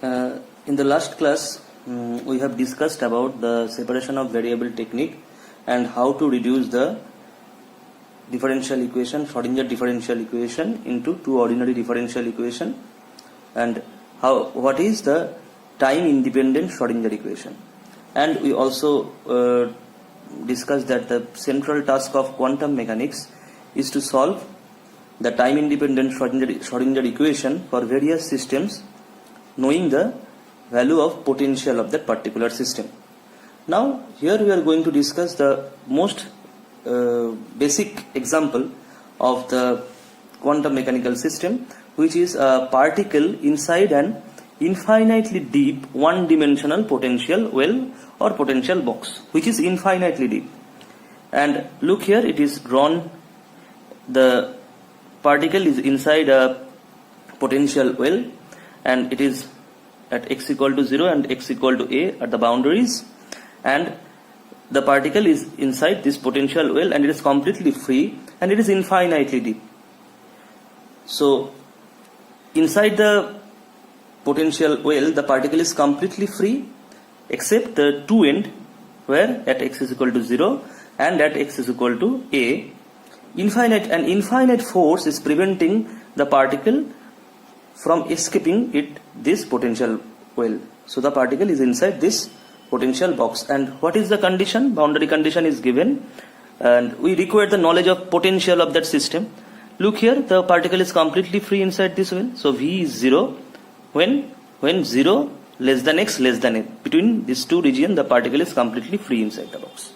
In the last class, we have discussed about the separation of variable technique and how to reduce the differential equation, Schrodinger differential equation into two ordinary differential equation, and what is the time independent Schrodinger equation. And we also discussed that the central task of quantum mechanics is to solve the time independent Schrodinger equation for various systems, knowing the value of potential of that particular system. Now here we are going to discuss the most basic example of the quantum mechanical system, which is a particle inside an infinitely deep one-dimensional potential well or potential box, which is infinitely deep. And look here, it is drawn, the particle is inside a potential well, and it is at x equal to 0 and x equal to a at the boundaries, and the particle is inside this potential well and it is completely free and it is infinitely deep. So inside the potential well the particle is completely free except the two end, where at x is equal to 0 and at x is equal to a, an infinite force is preventing the particle from escaping this potential well. So the particle is inside this potential box, and what is the condition? Boundary condition is given, and we require the knowledge of potential of that system. Look here, the particle is completely free inside this well, so V is 0 when 0 less than x less than a. Between these two regions the particle is completely free inside the box,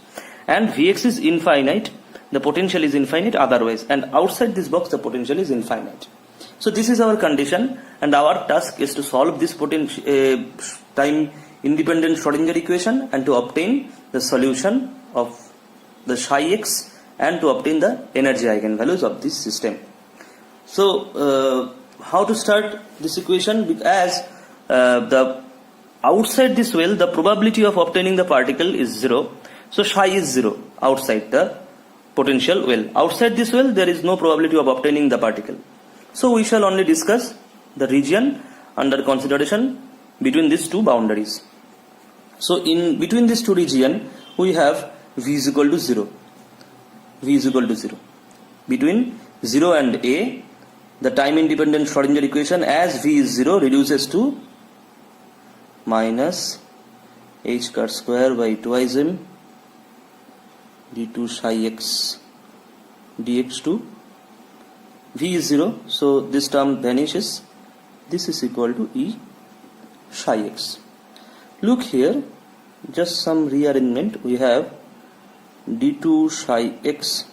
and Vx is infinite, the potential is infinite otherwise, and outside this box the potential is infinite. So this is our condition, and our task is to solve this time independent Schrodinger equation and to obtain the solution of the psi x and to obtain the energy eigenvalues of this system. So how to start this equation? As the outside this well the probability of obtaining the particle is 0, so psi is 0 outside the potential well. Outside this well there is no probability of obtaining the particle. So we shall only discuss the region under consideration between these two boundaries. So in between these two regions we have V is equal to 0. V is equal to 0. Between 0 and a, the time independent Schrodinger equation as V is 0 reduces to minus h cut square by twice m d2 psi x dx to V is 0, so this term vanishes. This is equal to E psi x. Look here, just some rearrangement. We have d2 psi x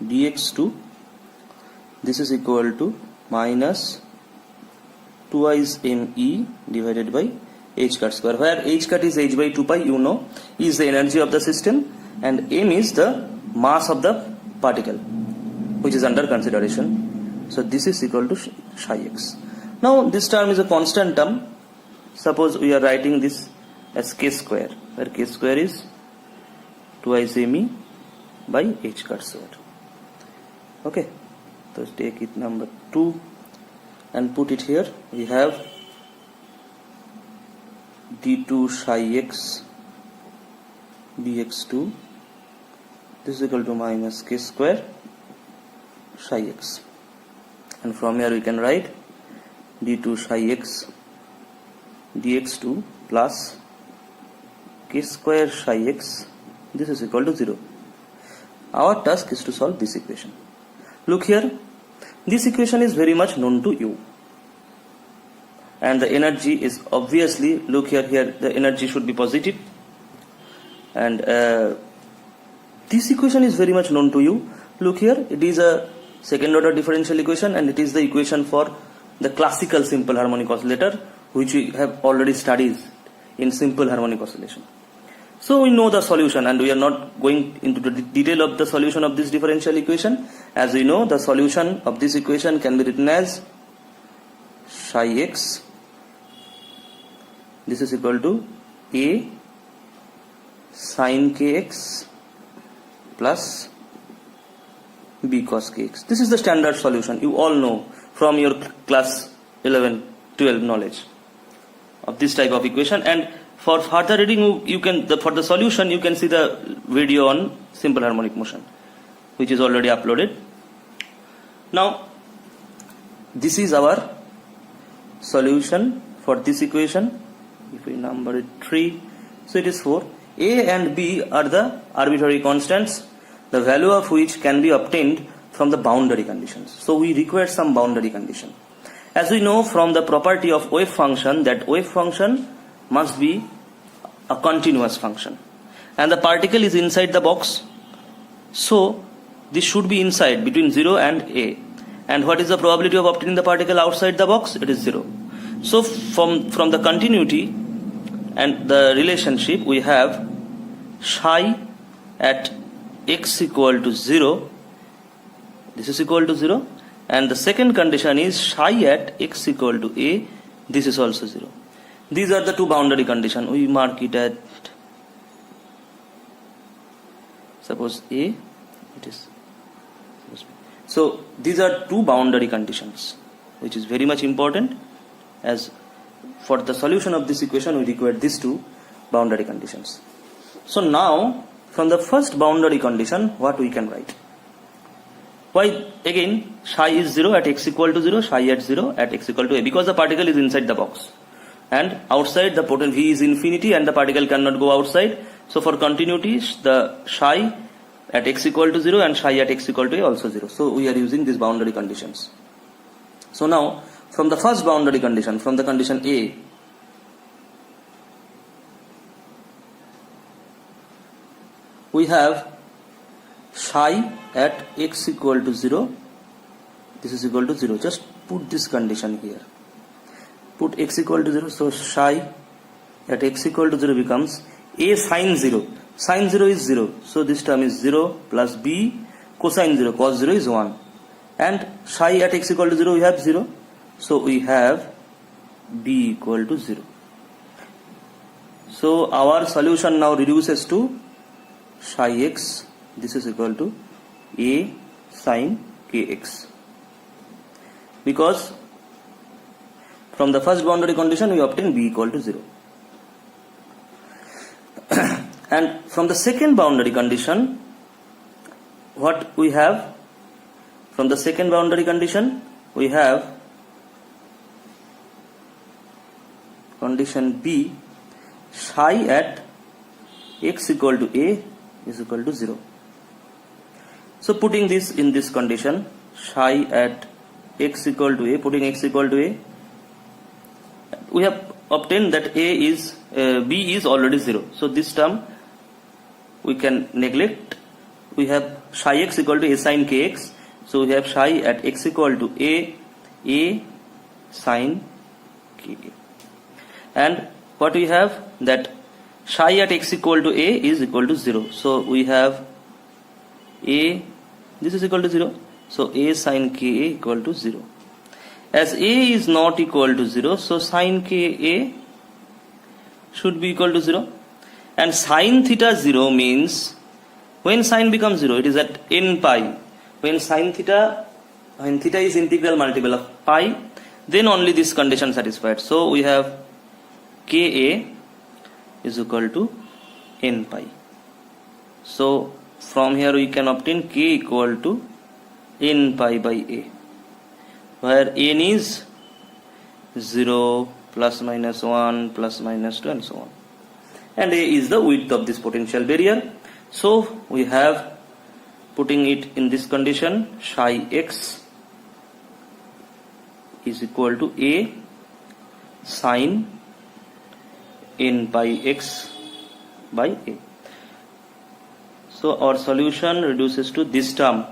dx to, this is equal to minus twice me divided by h cut square, where h cut is h by 2 pi, you know, is the energy of the system, and m is the mass of the particle which is under consideration. So this is equal to psi x. Now this term is a constant term. Suppose we are writing this as k square, where k square is twice me by h cut square. Okay, so take it number 2 and put it here. We have d2 psi x dx2, this is equal to minus k square psi x, and from here we can write d2 psi x dx2 plus k square psi x, this is equal to 0. Our task is to solve this equation. Look here, this equation is very much known to you, and the energy is obviously, look here, the energy should be positive, and this equation is very much known to you. Look here, it is a second order differential equation, and it is the equation for the classical simple harmonic oscillator, which we have already studied in simple harmonic oscillation. So we know the solution, and we are not going into the detail of the solution of this differential equation. As we know, the solution of this equation can be written as psi x, this is equal to a sin kx plus b cos kx. This is the standard solution. You all know from your class 11, 12 knowledge. of this type of equation. And for further reading, you can for the solution you can see the video on simple harmonic motion, which is already uploaded. Now this is our solution for this equation. If we number it 3, so it is 4. A and B are the arbitrary constants, the value of which can be obtained from the boundary conditions. So we require some boundary condition. As we know from the property of wave function, that wave function must be a continuous function, and the particle is inside the box, so this should be inside between 0 and A. And what is the probability of obtaining the particle outside the box? It is 0. So from the continuity and the relationship, we have psi at x equal to 0, this is equal to 0, and the second condition is psi at x equal to A, this is also 0. These are the two boundary conditions. We mark it at, suppose A, it is. So these are two boundary conditions, which is very much important, as for the solution of this equation we require these two boundary conditions. So now from the first boundary condition, what we can write? Why again psi is 0 at x equal to 0, psi at 0 at x equal to A, because the particle is inside the box, and outside the potential V is infinity and the particle cannot go outside. So for continuity, the psi at x equal to 0 and psi at x equal to A also 0. So we are using these boundary conditions. So now from the first boundary condition, from the condition A, we have psi at x equal to 0, this is equal to 0. Just put this condition here, put x equal to 0, so psi at x equal to 0 becomes A sine 0. Sine 0 is 0, so this term is 0 plus B cosine 0, cos 0 is 1, and psi at x equal to 0 we have 0, so we have B equal to 0. So our solution now reduces to psi x, this is equal to A sine kx, because from the first boundary condition we obtain B equal to 0. And from the second boundary condition, what we have? From the second boundary condition, we have condition B, psi at x equal to A is equal to 0. So putting this in this condition, psi at x equal to A, putting x equal to A, we have obtained that B is already 0. So this term we can neglect. We have psi x equal to A sine kx. So we have psi at x equal to A sine ka. And what we have, that psi at x equal to A is equal to 0. So we have A, this is equal to 0. So A sine ka equal to 0. As A is not equal to 0, so sine ka should be equal to 0. And sine theta 0 means, when sine becomes 0, it is at n pi. When theta is integral multiple of pi, then only this condition satisfied. So we have ka is equal to n pi. So from here we can obtain k equal to n pi by A, where n is 0, plus minus 1, plus minus 2, and so on. And A is the width of this potential barrier. So we have, putting it in this condition, psi x is equal to A sine n pi x by A. So our solution reduces to this term.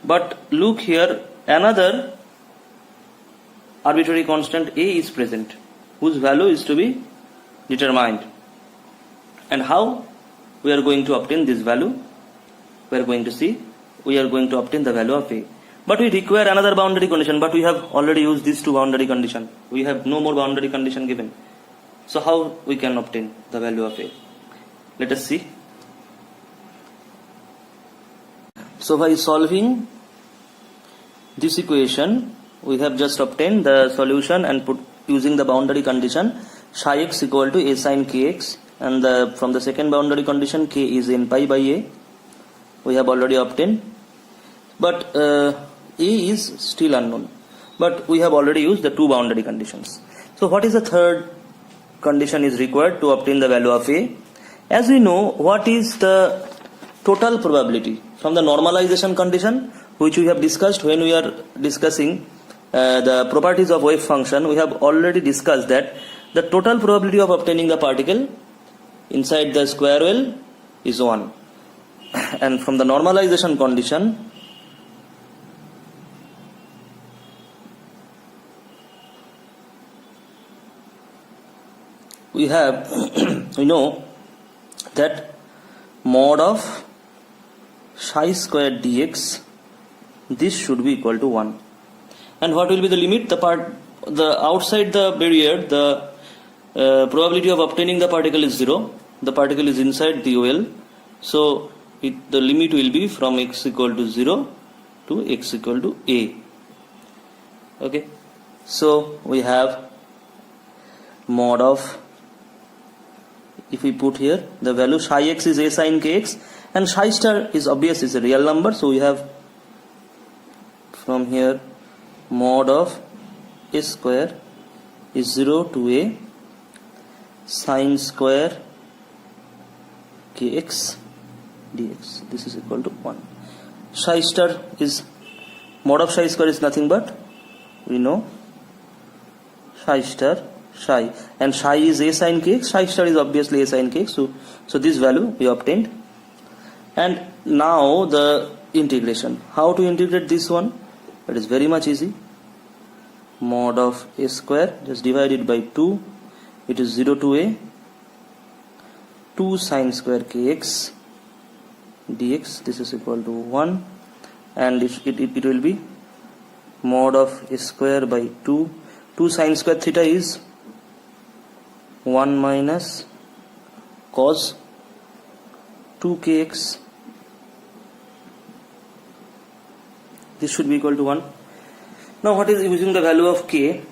But look here, another arbitrary constant A is present, whose value is to be determined. And how we are going to obtain this value? We are going to see. We are going to obtain the value of A. But we require another boundary condition, but we have already used these two boundary condition. We have no more boundary condition given. So how we can obtain the value of A? Let us see. So by solving this equation, we have just obtained the solution and using the boundary condition psi x equal to a sin kx, and from the second boundary condition k is n pi by a, we have already obtained, but a is still unknown, but we have already used the two boundary conditions. So what is the third condition is required to obtain the value of a? As we know, what is the total probability from the normalization condition, which we have discussed when we are discussing the properties of wave function. We have already discussed that the total probability of obtaining the particle inside the square well is 1, and from the normalization condition, we have we know that mod of psi square dx, this should be equal to 1. And what will be the limit? The outside the barrier, the probability of obtaining the particle is 0. The particle is inside the well, so the limit will be from x equal to 0 to x equal to a. Okay, so we have mod of, if we put here the value psi x is a sin kx, and psi star is obvious, is a real number, so we have from here mod of a square is 0 to a sin square kx dx, this is equal to 1. Psi star is, mod of psi square is nothing but, we know, psi star psi, and psi is a sin kx, psi star is obviously a sin kx, so this value we obtained. And now the integration, how to integrate this one? It is very much easy. Mod of a square, just divide it by 2, it is 0 to a 2 sin square kx dx, this is equal to 1, and it will be mod of a square by 2 sin square theta is 1 minus cos 2 kx, this should be equal to 1. Now what is using the value of k?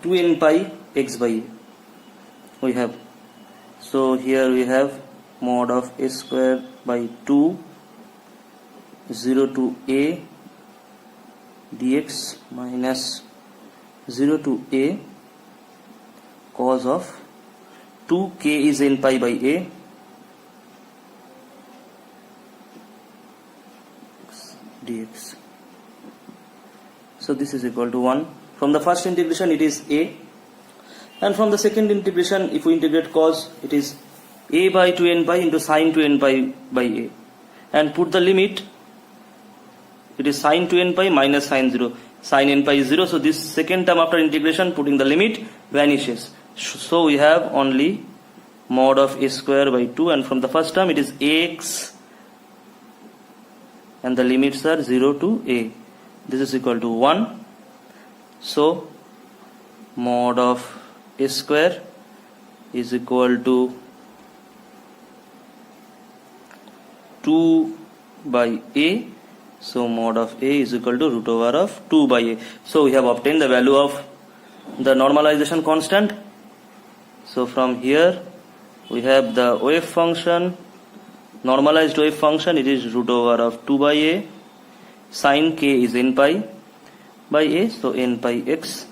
2n pi x by a we have. So here we have mod of a square by 2 0 to a dx minus 0 to a cos of 2k is n pi by a dx. So this is equal to 1. From the first integration it is a, and from the second integration, if we integrate cos, it is a by 2n pi into sin 2n pi by a, and put the limit, it is sin 2n pi minus sin 0, sin n pi is 0, so this second term after integration, putting the limit, vanishes. So we have only mod of a square by 2, and from the first term it is ax, and the limits are 0 to a, this is equal to 1. So mod of a square is equal to 2 by a, so mod of a is equal to root over of 2 by a. So we have obtained the value of the normalization constant. So from here we have the wave function, normalized wave function, it is root over of 2 by a, sin k is n pi by a, so n pi x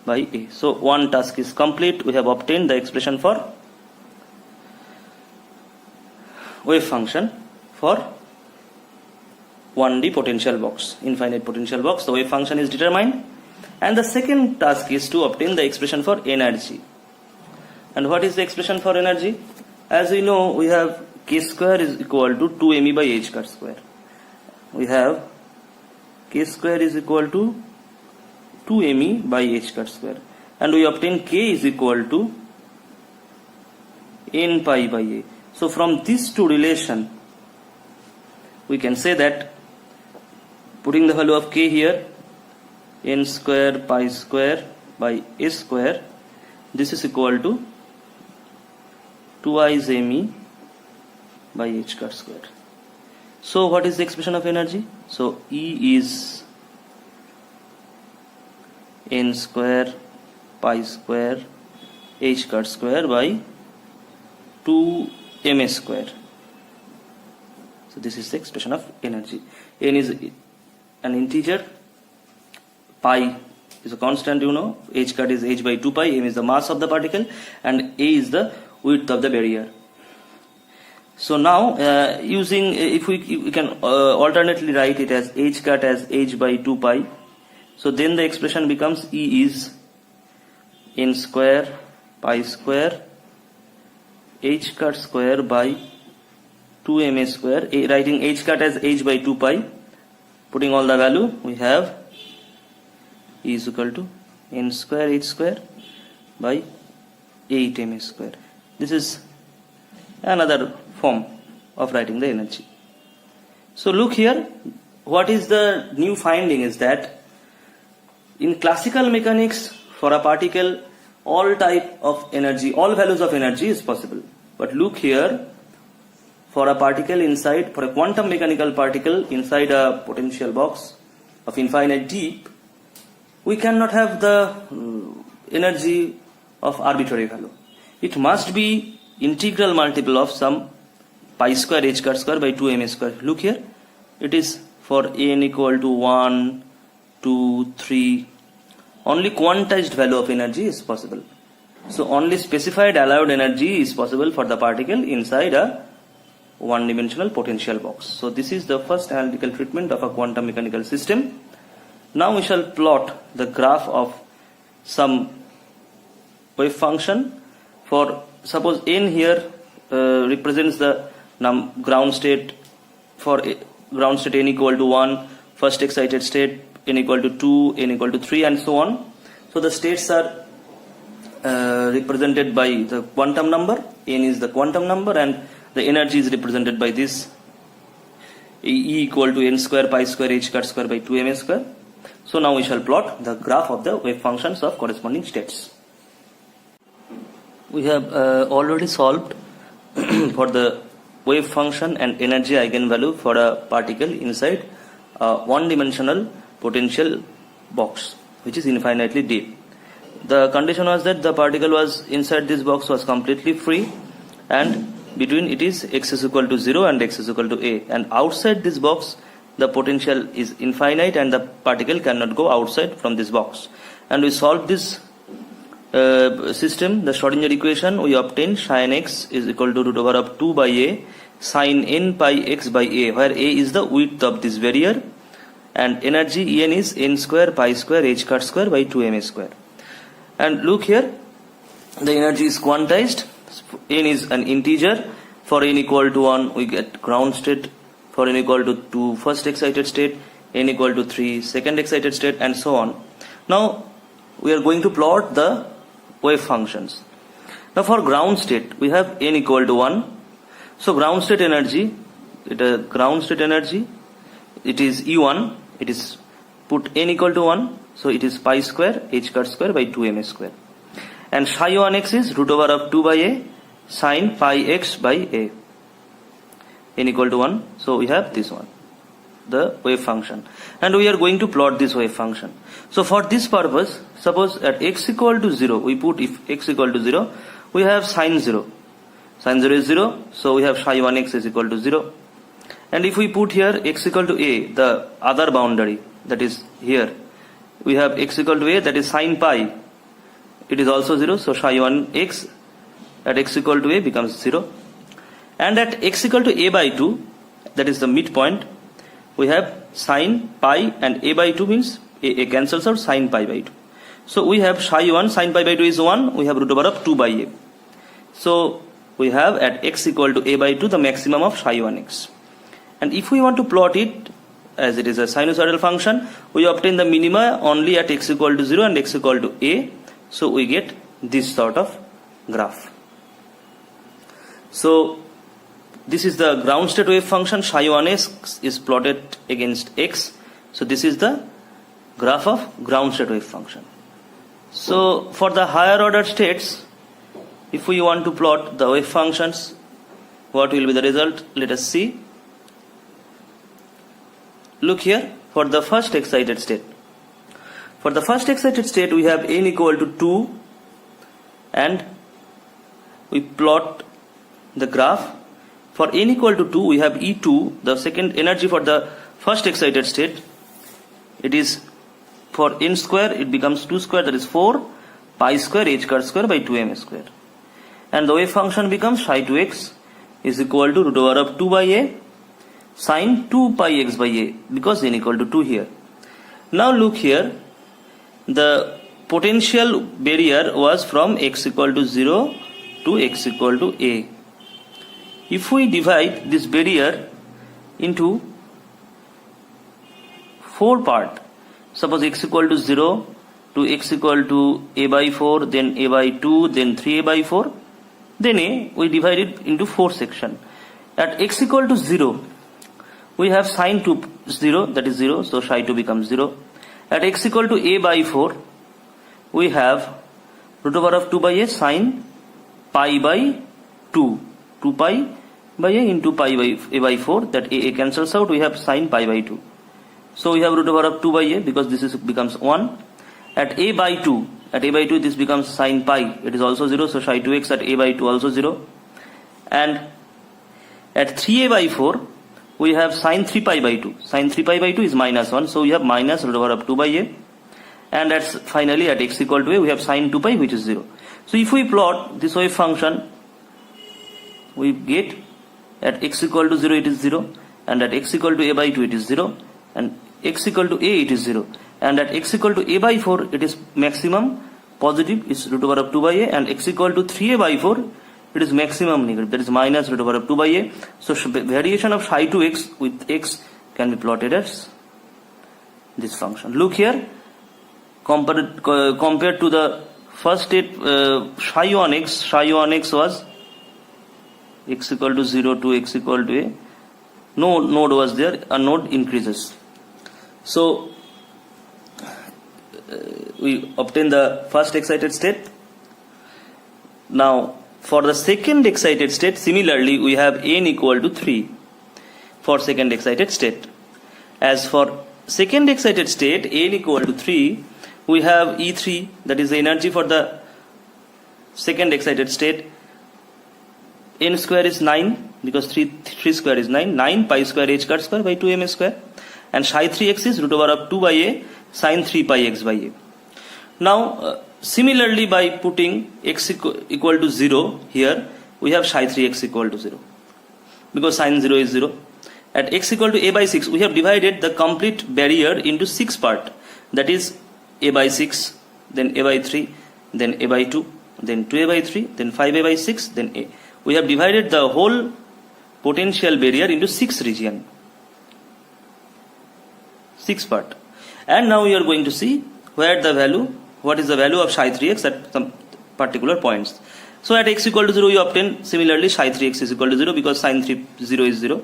by a. So one task is complete. We have obtained the expression for wave function for 1D potential box, infinite potential box. The wave function is determined, and the second task is to obtain the expression for energy. And what is the expression for energy? As we know, we have k square is equal to 2me by h cut square. We have k square is equal to 2me by h cut square, and we obtain k is equal to n pi by a. So from these two relation, we can say that, putting the value of k here, n square pi square by a square, this is equal to twice me by h cut square. So what is the expression of energy? So E is n square pi square h cut square by 2 ms square. So this is the expression of energy. N is an integer, pi is a constant, you know, h cut is h by 2 pi, m is the mass of the particle, and a is the width of the barrier. So now if we can alternately write it as h cut as h by 2 pi. So then the expression becomes E is n square pi square h cut square by 2 ms square. Writing h cut as h by 2 pi, putting all the value, we have E is equal to n square h square by 8 ms square. This is another form of writing the energy. So look here, what is the new finding is that in classical mechanics, for a particle, all type of energy, all values of energy is possible. But look here, for a particle inside, for a quantum mechanical particle inside a potential box of infinite deep, we cannot have the energy of arbitrary value. It must be integral multiple of some pi square h cut square by 2 ms square. Look here, it is for n equal to 1, 2, 3, only quantized value of energy is possible. So only specified allowed energy is possible for the particle inside a one-dimensional potential box. So this is the first analytical treatment of a quantum mechanical system. Now we shall plot the graph of some wave function. For suppose n here represents the ground state, for ground state n equal to 1, first excited state n equal to 2, n equal to 3, and so on. So the states are represented by the quantum number, n is the quantum number, and the energy is represented by this E equal to n square pi square h cut square by 2 ms square. So now we shall plot the graph of the wave functions of corresponding states. We have already solved for the wave function and energy eigenvalue for a particle inside a one-dimensional potential box which is infinitely deep. The condition was that the particle was inside this box was completely free, and between it is x is equal to 0 and x is equal to a, and outside this box the potential is infinite and the particle cannot go outside from this box. And we solved this system, the Schrodinger equation. We obtain sin x is equal to root over of 2 by a sin n pi x by a, where a is the width of this barrier and energy En is n square pi square h cut square by 2 ms square. And look here, the energy is quantized. N is an integer. For n equal to 1 we get ground state, for n equal to 2 first excited state, n equal to 3 second excited state, and so on. Now we are going to plot the wave functions. Now for ground state we have n equal to 1. So ground state energy, it is E1, it is put n equal to 1, so it is pi square h cut square by 2 ms square, and psi 1x is root over of 2 by a sin pi x by a, n equal to 1. So we have this one, the wave function, and we are going to plot this wave function. So for this purpose, suppose at x equal to 0 we put, if x equal to 0 we have sin 0 is 0, so we have psi 1x is equal to 0. And if we put here x equal to a, the other boundary, that is here, we have x equal to a, that is sin pi, it is also 0, so psi 1x at x equal to a becomes 0. And at x equal to a by 2, that is the midpoint, we have sin pi, and a by 2 means a cancels out, sin pi by 2. So we have psi 1, sin pi by 2 is 1, we have root over of 2 by a. So we have at x equal to a by 2 the maximum of psi 1x. And if we want to plot it as it is a sinusoidal function, we obtain the minima only at x equal to 0 and x equal to a. So we get this sort of graph. So this is the ground state wave function, psi 1x is plotted against x. So this is the graph of ground state wave function. So for the higher order states, if we want to plot the wave functions, what will be the result? Let us see. Look here, for the first excited state. For the first excited state, we have n equal to 2 and we plot the graph. For n equal to 2, we have E2, the second energy for the first excited state. It is for n square, it becomes 2 square, that is 4 pi square h car square by 2m square. And the wave function becomes psi 2x is equal to root over of 2 by a sine 2 pi x by a, because n equal to 2 here. Now look here, the potential barrier was from x equal to 0 to x equal to a. If we divide this barrier into 4 parts, suppose x equal to 0 to x equal to a by 4, then a by 2, then 3a by 4, then a, we divide it into 4 sections. At x equal to 0, we have sine 2 0, that is 0, so psi 2 becomes 0. At x equal to a by 4, we have root over of 2 by a sine pi by 2, 2 pi by a into pi by a by 4, that a cancels out, we have sine pi by 2. So we have root over of 2 by a, because this is becomes 1. At a by 2, this becomes sine pi, it is also 0, so psi 2x at a by 2 also 0. And at 3a by 4, we have sine 3 pi by 2. Sine 3 pi by 2 is minus 1, so we have minus root over of 2 by a. And finally at x equal to a, we have sine 2 pi, which is 0. So if we plot this wave function, we get at x equal to 0 it is 0, and at x equal to a by 2 it is 0, and x equal to a it is 0, and at x equal to a by 4 it is maximum positive, is root over of 2 by a, and x equal to 3a by 4 it is maximum negative, that is minus root over of 2 by a. So variation of psi 2x with x can be plotted as this function. Look here, compared to the first state, psi 1x was x equal to 0 to x equal to a, no node was there, a node increases. So we obtain the first excited state. Now for the second excited state, similarly we have n equal to 3 for second excited state. As for second excited state, n equal to 3, we have E3, that is the energy for the second excited state. N square is 9, because 3 square is 9 pi square h car square by 2m square, and psi 3x is root over of 2 by a sine 3 pi x by a. Now similarly, by putting x equal to 0 here, we have psi 3x equal to 0, because sine 0 is 0. At x equal to a by 6, we have divided the complete barrier into 6 parts, that is a by 6, then a by 3, then a by 2, then 2a by 3, then 5a by 6, then a. We have divided the whole potential barrier into 6 regions, 6 parts. And now we are going to see what is the value of psi 3x at some particular points. So at x equal to 0, you obtain similarly psi 3x is equal to 0, because sine 0 is 0.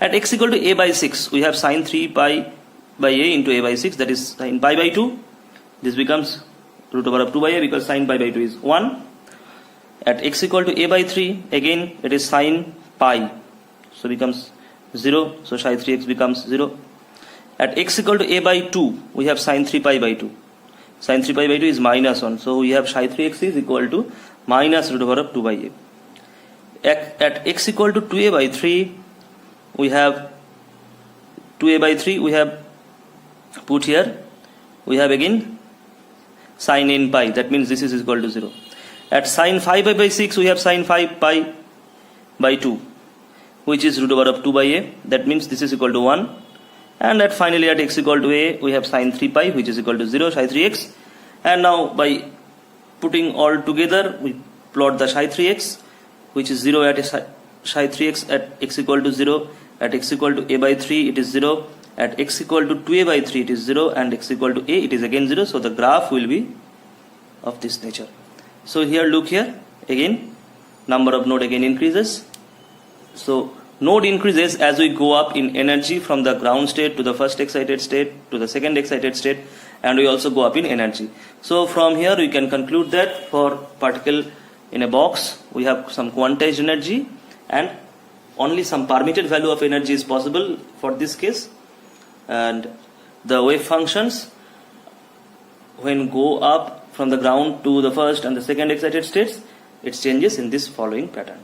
At x equal to a by 6, we have sine 3 pi by a into a by 6, that is sine pi by 2. This becomes root over of 2 by a, because sine pi by 2 is 1. At x equal to a by 3, again it is sine pi, so becomes 0, so psi 3x becomes 0. At x equal to a by 2, we have sine 3 pi by 2. Sine 3 pi by 2 is minus 1, so we have psi 3x is equal to minus root over of 2 by a. At x equal to 2a by 3, we have 2a by 3, we have put here, we have again sine n pi, that means this is equal to 0. At sine 5 pi by 6, we have sine 5 pi by 2, which is root over of 2 by a, that means this is equal to 1. And finally at x equal to a, we have sine 3 pi, which is equal to 0, psi 3x. And now by putting all together, we plot the psi 3x, which is 0 at psi 3x at x equal to 0, at x equal to a by 3 it is 0, at x equal to 2a by 3 it is 0, and x equal to a it is again 0, so the graph will be of this nature. So here look here, again number of node again increases. So node increases as we go up in energy from the ground state to the first excited state to the second excited state, and we also go up in energy. So from here we can conclude that for particle in a box we have some quantized energy and only some permitted value of energy is possible for this case, and the wave functions when go up from the ground to the first and the second excited states, it changes in this following pattern.